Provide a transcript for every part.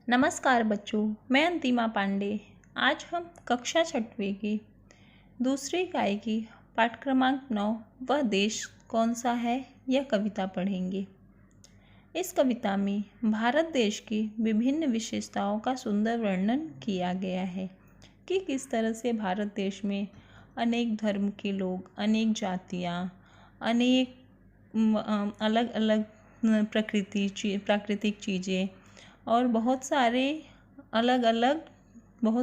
नमस्कार बच्चों, मैं अंतिमा पांडे। आज हम कक्षा 6वीं की दूसरी इकाई की पाठ क्रमांक 9 वह देश कौन सा है यह कविता पढ़ेंगे। इस कविता में भारत देश की विभिन्न विशेषताओं का सुंदर वर्णन किया गया है कि किस तरह से भारत देश में अनेक धर्म के लोग, अनेक जातियाँ, अनेक अलग अलग प्राकृतिक चीज़ें और बहुत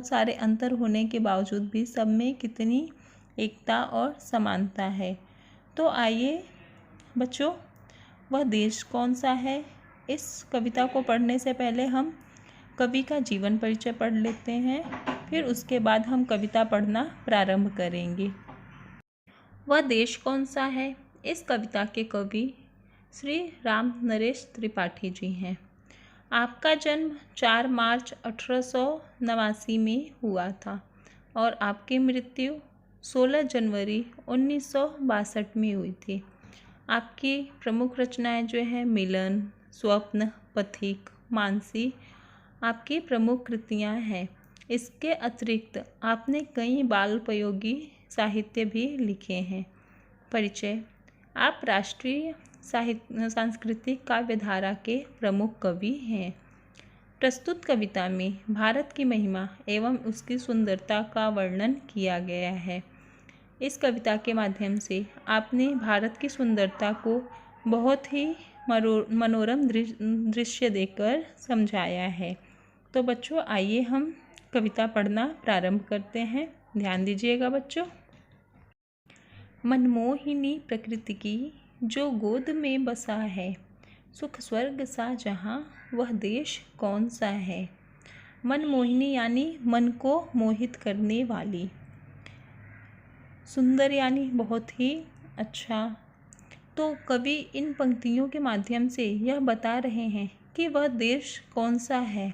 सारे अंतर होने के बावजूद भी सब में कितनी एकता और समानता है। तो आइए बच्चों, वह देश कौन सा है, इस कविता को पढ़ने से पहले हम कवि का जीवन परिचय पढ़ लेते हैं, फिर उसके बाद हम कविता पढ़ना प्रारंभ करेंगे। वह देश कौन सा है, इस कविता के कवि श्री राम नरेश त्रिपाठी जी हैं। आपका जन्म 4 मार्च 1889 में हुआ था और आपकी मृत्यु 16 जनवरी 1962 में हुई थी। आपकी प्रमुख रचनाएं जो है मिलन, स्वप्न, पथिक, मानसी आपकी प्रमुख कृतियां हैं। इसके अतिरिक्त आपने कई बालोपयोगी साहित्य भी लिखे हैं। परिचय: आप राष्ट्रीय सांस्कृतिक काव्यधारा के प्रमुख कवि हैं। प्रस्तुत कविता में भारत की महिमा एवं उसकी सुंदरता का वर्णन किया गया है। इस कविता के माध्यम से आपने भारत की सुंदरता को बहुत ही मनोरम दृश्य देकर समझाया है। तो बच्चों, आइए हम कविता पढ़ना प्रारंभ करते हैं। ध्यान दीजिएगा बच्चों। मनमोहिनी प्रकृति की जो गोद में बसा है, सुख स्वर्ग सा जहाँ वह देश कौन सा है। मनमोहिनी यानी मन को मोहित करने वाली, सुंदर यानी बहुत ही अच्छा। तो कवि इन पंक्तियों के माध्यम से यह बता रहे हैं कि वह देश कौन सा है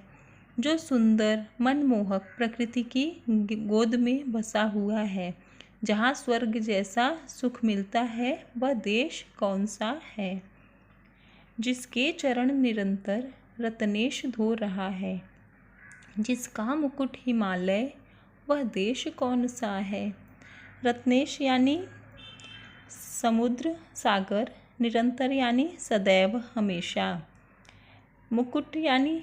जो सुंदर, मनमोहक प्रकृति की गोद में बसा हुआ है, जहाँ स्वर्ग जैसा सुख मिलता है। वह देश कौन सा है। जिसके चरण निरंतर रत्नेश धो रहा है, जिसका मुकुट हिमालय, वह देश कौन सा है। रत्नेश यानी समुद्र, सागर, निरंतर यानी सदैव, हमेशा। मुकुट यानी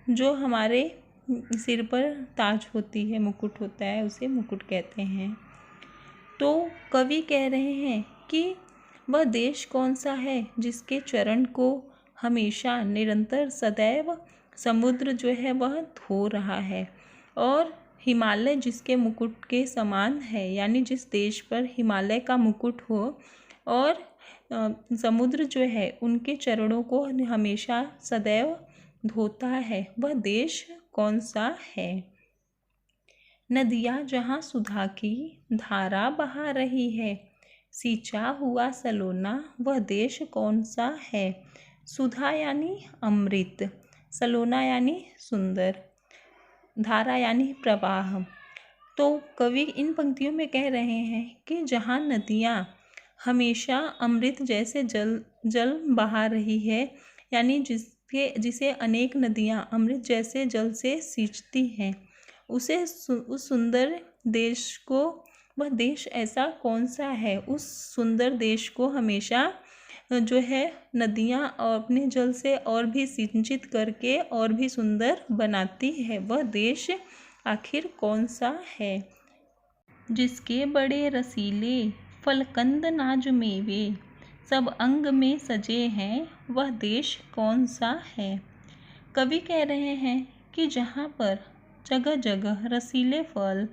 जो हमारे सिर पर ताज होती है, मुकुट होता है, उसे मुकुट कहते हैं। तो कवि कह रहे हैं कि वह देश कौन सा है जिसके चरण को हमेशा, निरंतर, सदैव समुद्र जो है वह धो रहा है, और हिमालय जिसके मुकुट के समान है, यानी जिस देश पर हिमालय का मुकुट हो और समुद्र जो है उनके चरणों को हमेशा सदैव धोता है, वह देश कौन सा है। नदियाँ जहाँ सुधा की धारा बहा रही है, सींचा हुआ सलोना, वह देश कौन सा है। सुधा यानी अमृत, सलोना यानी सुंदर, धारा यानी प्रवाह। तो कवि इन पंक्तियों में कह रहे हैं कि जहाँ नदियाँ हमेशा अमृत जैसे जल बहा रही है, यानी जिसे अनेक नदियाँ अमृत जैसे जल से सींचती हैं, उस सुंदर देश को, वह देश ऐसा कौन सा है, उस सुंदर देश को हमेशा जो है नदियाँ और अपने जल से और भी सिंचित करके और भी सुंदर बनाती है। वह देश आखिर कौन सा है। जिसके बड़े रसीले फलकंद नाज मेवे, सब अंग में सजे हैं, वह देश कौन सा है। कवि कह रहे हैं कि जहाँ पर जगह जगह रसीले फल,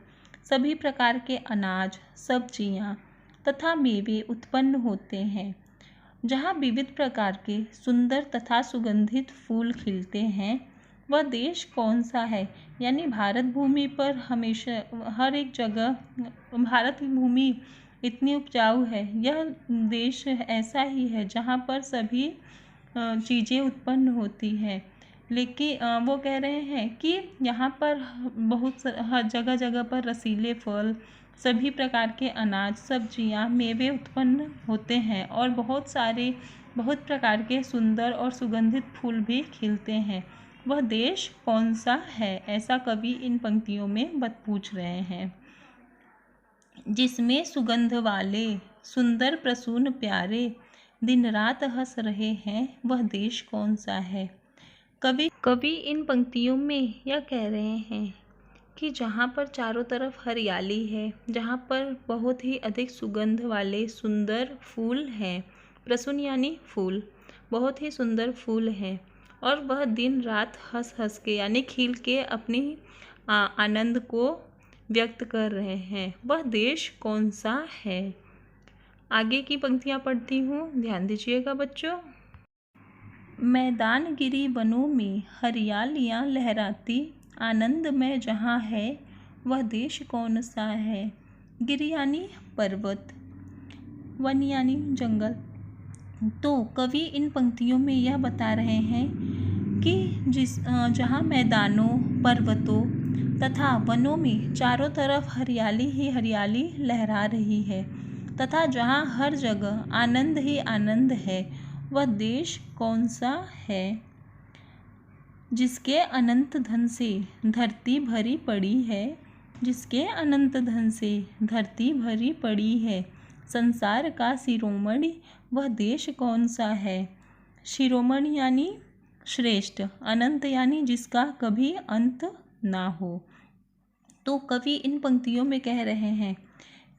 सभी प्रकार के अनाज, सब्जियाँ तथा मेवे उत्पन्न होते हैं, जहाँ विविध प्रकार के सुंदर तथा सुगंधित फूल खिलते हैं, वह देश कौन सा है। यानी भारत भूमि पर हमेशा हर एक जगह भारत की भूमि इतनी उपजाऊ है, यह देश ऐसा ही है जहाँ पर सभी चीज़ें उत्पन्न होती हैं। लेकिन वो कह रहे हैं कि यहाँ पर बहुत हर जगह जगह पर रसीले फल, सभी प्रकार के अनाज, सब्जियाँ, मेवे उत्पन्न होते हैं और बहुत प्रकार के सुंदर और सुगंधित फूल भी खिलते हैं। वह देश कौन सा है, ऐसा कवि इन पंक्तियों में पूछ रहे हैं। जिसमें सुगंध वाले सुंदर प्रसून प्यारे दिन रात हंस रहे हैं, वह देश कौन सा है। कवि इन पंक्तियों में यह कह रहे हैं कि जहाँ पर चारों तरफ हरियाली है, जहाँ पर बहुत ही अधिक सुगंध वाले सुंदर फूल हैं, प्रसून यानी फूल, बहुत ही सुंदर फूल हैं, और वह दिन रात हंस हंस के यानी खिल के अपनी आनंद को व्यक्त कर रहे हैं, वह देश कौन सा है। आगे की पंक्तियाँ पढ़ती हूँ, ध्यान दीजिएगा बच्चों। मैदान गिरी वनों में हरियालियाँ लहराती, आनंद में जहाँ है वह देश कौन सा है। गिरी यानी पर्वत, वन यानी जंगल। तो कवि इन पंक्तियों में यह बता रहे हैं कि जहाँ मैदानों, पर्वतों तथा वनों में चारों तरफ हरियाली ही हरियाली लहरा रही है तथा जहाँ हर जगह आनंद ही आनंद है, वह देश कौन सा है। जिसके अनंत धन से धरती भरी पड़ी है, जिसके अनंत धन से धरती भरी पड़ी है, संसार का शिरोमणि वह देश कौन सा है। शिरोमणि यानी श्रेष्ठ, अनंत यानी जिसका कभी अंत ना हो। तो कवि इन पंक्तियों में कह रहे हैं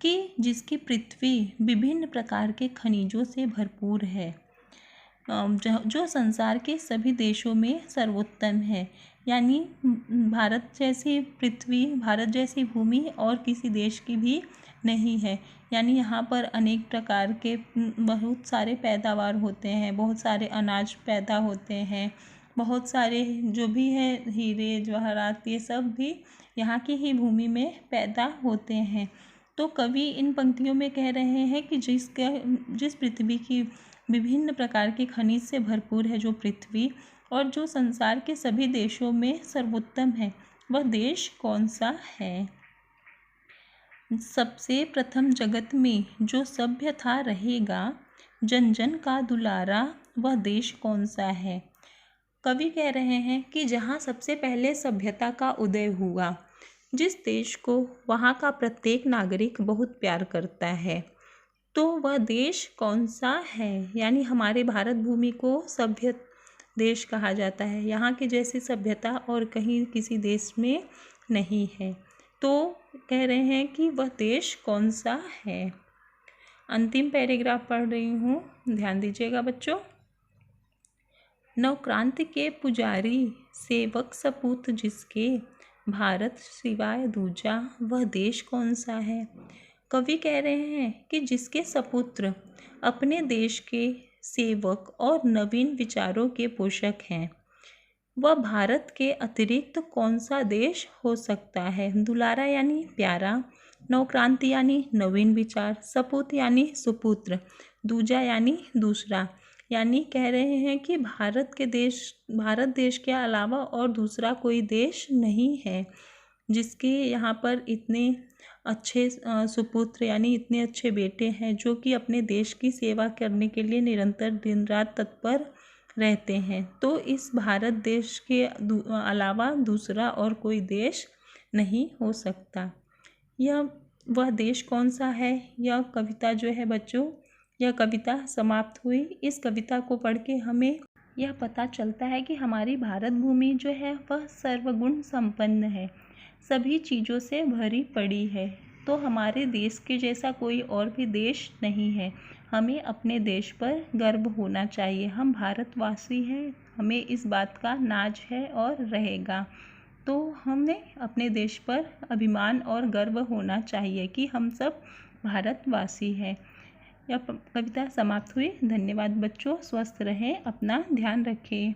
कि जिसकी पृथ्वी विभिन्न प्रकार के खनिजों से भरपूर है, जो संसार के सभी देशों में सर्वोत्तम है, यानी भारत जैसी पृथ्वी, भारत जैसी भूमि और किसी देश की भी नहीं है। यानी यहाँ पर अनेक प्रकार के बहुत सारे पैदावार होते हैं, बहुत सारे अनाज पैदा होते हैं, बहुत सारे जो भी है हीरे जवाहरात, ये सब भी यहाँ की ही भूमि में पैदा होते हैं। तो कवि इन पंक्तियों में कह रहे हैं कि जिस पृथ्वी की विभिन्न प्रकार के खनिज से भरपूर है जो पृथ्वी, और जो संसार के सभी देशों में सर्वोत्तम है, वह देश कौन सा है। सबसे प्रथम जगत में जो सभ्य था रहेगा, जन जन का दुलारा, वह देश कौन सा है। कवि कह रहे हैं कि जहाँ सबसे पहले सभ्यता का उदय हुआ, जिस देश को वहाँ का प्रत्येक नागरिक बहुत प्यार करता है, तो वह देश कौन सा है। यानी हमारे भारत भूमि को सभ्य देश कहा जाता है। यहाँ की जैसी सभ्यता और कहीं किसी देश में नहीं है। तो कह रहे हैं कि वह देश कौन सा है। अंतिम पैराग्राफ पढ़ रही हूँ, ध्यान दीजिएगा बच्चों। नवक्रांति के पुजारी सेवक सपूत जिसके, भारत सिवाय दूजा वह देश कौन सा है। कवि कह रहे हैं कि जिसके सपुत्र अपने देश के सेवक और नवीन विचारों के पोषक हैं, वह भारत के अतिरिक्त कौन सा देश हो सकता है। दुलारा यानी प्यारा, नवक्रांति यानी नवीन विचार, सपूत यानी सुपुत्र, दूजा यानी दूसरा। यानी कह रहे हैं कि भारत देश के अलावा और दूसरा कोई देश नहीं है जिसके यहाँ पर इतने अच्छे सुपुत्र यानी इतने अच्छे बेटे हैं जो कि अपने देश की सेवा करने के लिए निरंतर दिन रात तत्पर रहते हैं। तो इस भारत देश के अलावा दूसरा और कोई देश नहीं हो सकता। यह वह देश कौन सा है, यह कविता जो है बच्चों, यह कविता समाप्त हुई। इस कविता को पढ़ के हमें यह पता चलता है कि हमारी भारत भूमि जो है वह सर्वगुण संपन्न है, सभी चीज़ों से भरी पड़ी है। तो हमारे देश के जैसा कोई और भी देश नहीं है। हमें अपने देश पर गर्व होना चाहिए। हम भारतवासी हैं, हमें इस बात का नाज है और रहेगा। तो हमें अपने देश पर अभिमान और गर्व होना चाहिए कि हम सब भारतवासी हैं। यह कविता समाप्त हुई। धन्यवाद बच्चों, स्वस्थ रहें, अपना ध्यान रखें।